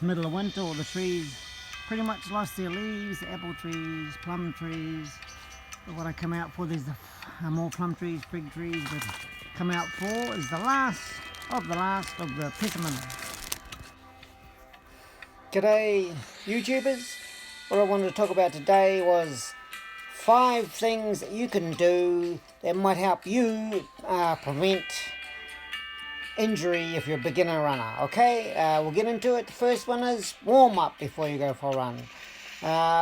middle of winter, all the trees pretty much lost their leaves, the apple trees, plum trees. But what I come out for, there's more plum trees, fig trees, but come out for is the last of the persimmon. G'day YouTubers. What I wanted to talk about today was 5 things that you can do that might help you prevent injury if you're a beginner runner. Okay, we'll get into it. The first one is warm up before you go for a run.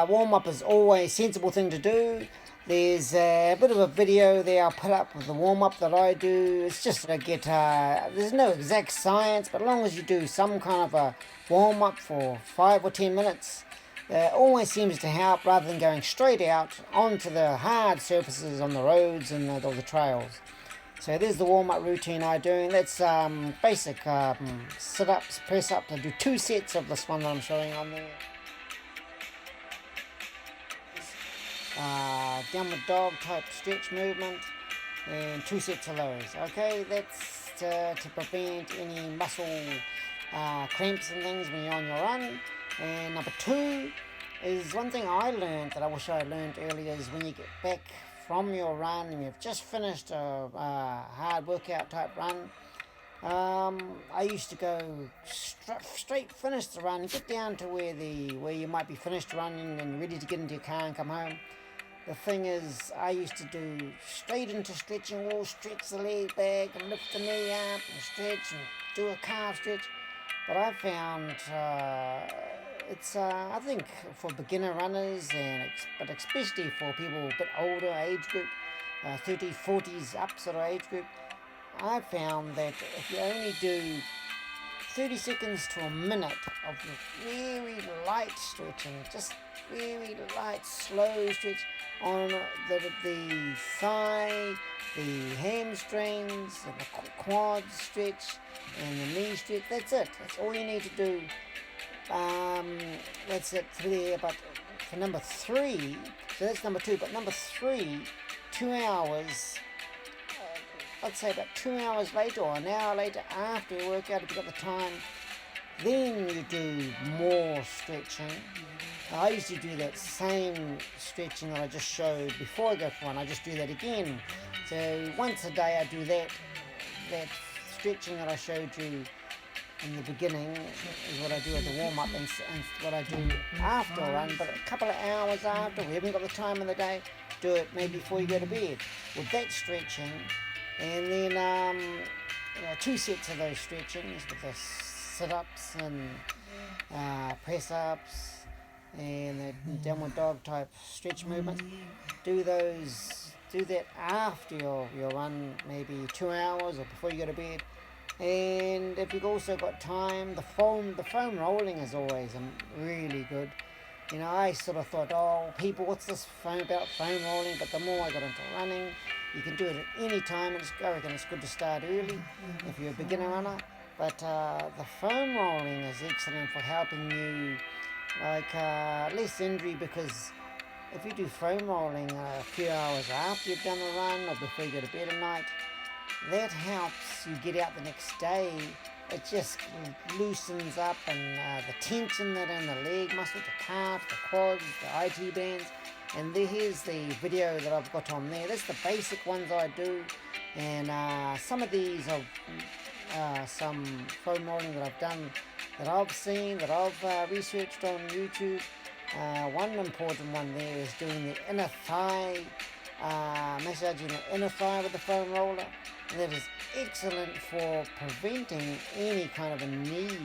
Warm up is always a sensible thing to do. There's a bit of a video there I'll put up with the warm up that I do. It's just to get, there's no exact science, but as long as you do some kind of a warm up for 5 or 10 minutes, always seems to help rather than going straight out onto the hard surfaces on the roads and or the trails. So there's the warm-up routine I'm doing. That's basic sit-ups, press-ups. I do 2 sets of this one that I'm showing on there. Downward dog type stretch movement and 2 sets of those. Okay, that's to prevent any muscle cramps and things when you're on your run. And number 2 is one thing I learned that I wish I had learned earlier is when you get back from your run and you've just finished a hard workout type run. I used to go straight finish the run, get down to where you might be finished running and ready to get into your car and come home. The thing is, I used to do straight into stretching wall, stretch the leg back and lift the knee up and stretch and do a calf stretch. But I found it's I think for beginner runners but especially for people a bit older age group, 30s, 40s up sort of age group, I found that if you only do 30 seconds to a minute of very light stretching, just very light, slow stretch on the thigh, the hamstrings, and the quad stretch, and the knee stretch. That's it. That's all you need to do. That's it there. But for number 3, so that's number 2. But number 3, 2 hours. Let's say about 2 hours later or an hour later after your workout, if you've got the time, then you do more stretching. I used to do that same stretching that I just showed before I go for one. I just do that again. So once a day I do that stretching that I showed you in the beginning is what I do at the warm-up and what I do after a run. But a couple of hours after, we haven't got the time in the day, do it maybe before you go to bed with that stretching. And then 2 sets of those stretchings with the sit-ups and press-ups and the downward dog type stretch movements. Do that after your run, maybe 2 hours or before you go to bed. And if you've also got time, the foam rolling is always really good. You know, I sort of thought, people, what's this about foam rolling? But the more I got into running, you can do it at any time. I reckon it's good to start early if you're a beginner runner. But the foam rolling is excellent for helping you less injury, because if you do foam rolling a few hours after you've done the run or before you go to bed at night, that helps you get out the next day. It just loosens up and the tension that in the leg muscle, the calf, the quads, the IT bands. And here's the video that I've got on there. That's the basic ones I do. And some of these are some foam rolling that I've done, that I've seen, that I've researched on YouTube. One important one there is doing the inner thigh, massaging the inner thigh with the foam roller. And that is excellent for preventing any kind of a knee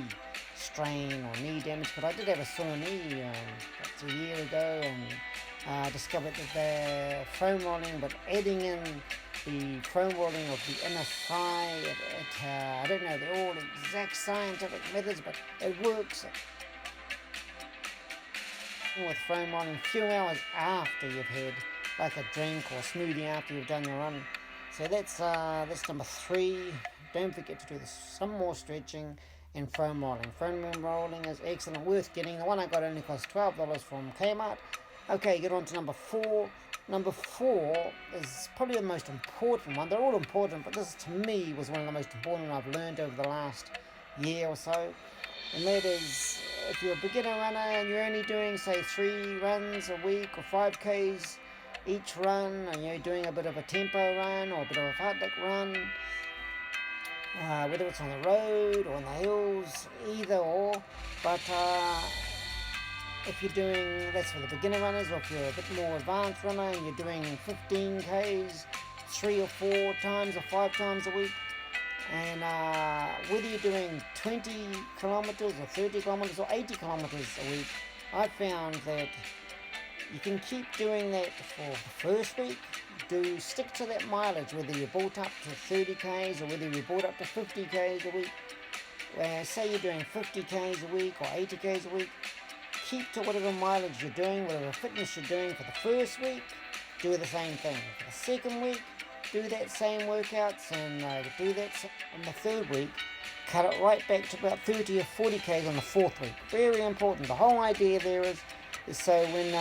strain or knee damage. But I did have a sore knee a year ago, and discovered that the foam rolling, but adding in the foam rolling of the inner thigh, I don't know, they're all exact scientific methods, but it works with foam rolling a few hours after you've had like a drink or smoothie after you've done your run. So that's number 3. Don't forget to do some more stretching and foam rolling. Foam rolling is excellent, worth getting. The one I got only cost $12 from Kmart. Okay, get on to number 4. Number 4 is probably the most important one. They're all important, but this to me was one of the most important I've learned over the last year or so. And that is if you're a beginner runner and you're only doing say 3 runs a week or 5Ks each run, and you're doing a bit of a tempo run or a bit of a fartlek run, whether it's on the road or on the hills, either or, but if you're doing, that's for the beginner runners, or if you're a bit more advanced runner and you're doing 15Ks 3 or 4 times or 5 times a week, and whether you're doing 20 kilometers or 30 kilometers or 80 kilometers a week, I found that you can keep doing that for the first week. Stick to that mileage, whether you're brought up to 30Ks or whether you're brought up to 50Ks a week. Say you're doing 50Ks a week or 80Ks a week, keep to whatever mileage you're doing, whatever fitness you're doing for the first week, do the same thing. For the second week, do that same workouts, and do that on the third week. Cut it right back to about 30 or 40Ks on the fourth week. Very important. The whole idea there is so when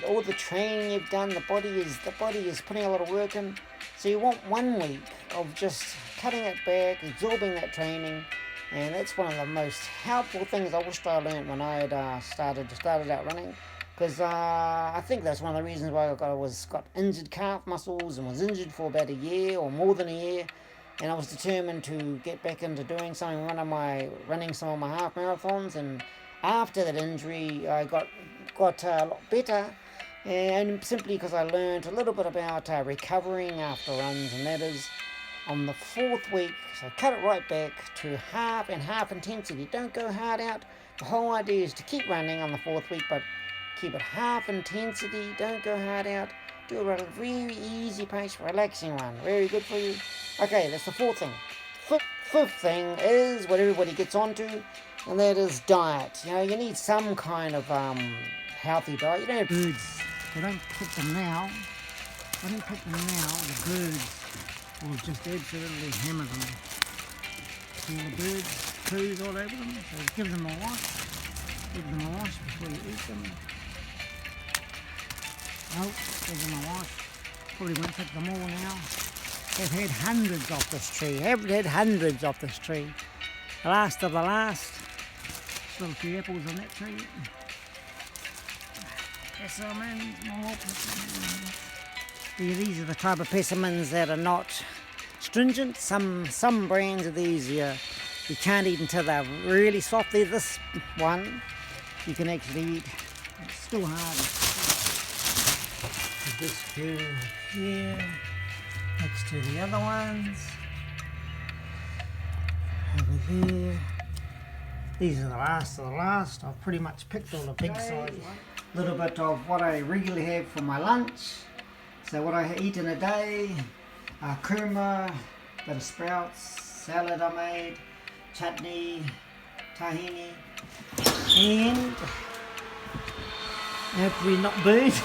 all the training you've done, the body is putting a lot of work in. So you want 1 week of just cutting it back, absorbing that training, and that's one of the most helpful things I wished I learned when I had started out running. Because I think that's one of the reasons why I got injured calf muscles and was injured for about a year or more than a year, and I was determined to get back into doing something, running some of my half marathons. And after that injury, I got a lot better, and simply because I learned a little bit about recovering after runs, and that is on the fourth week. So cut it right back to half intensity. Don't go hard out. The whole idea is to keep running on the fourth week, but keep it half intensity. Don't go hard out. Do a very easy pace, relaxing run. Very good for you. Okay, that's the fourth thing. Fifth thing is what everybody gets onto, and that is diet. You need some kind of healthy diet. You don't have birds. They don't pick them now. The birds will just absolutely hammer them. See the birds poos all over them. So give them a wash. Before you eat them. Give them a wash. Probably won't take them all now. They've had hundreds off this tree. The last of the last. Still a few apples on that tree. Persimmons, more persimmons. These are the type of persimmons that are not stringent. Some brands of these you can't eat until they're really soft. This one you can actually eat. It's still hard. This two here, next to the other ones. Over there. These are the last of the last. I've pretty much picked all the big size ones. A little bit of what I regularly have for my lunch. So what I eat in a day, kurma, bit of sprouts, salad I made, chutney, tahini, and hopefully not burnt.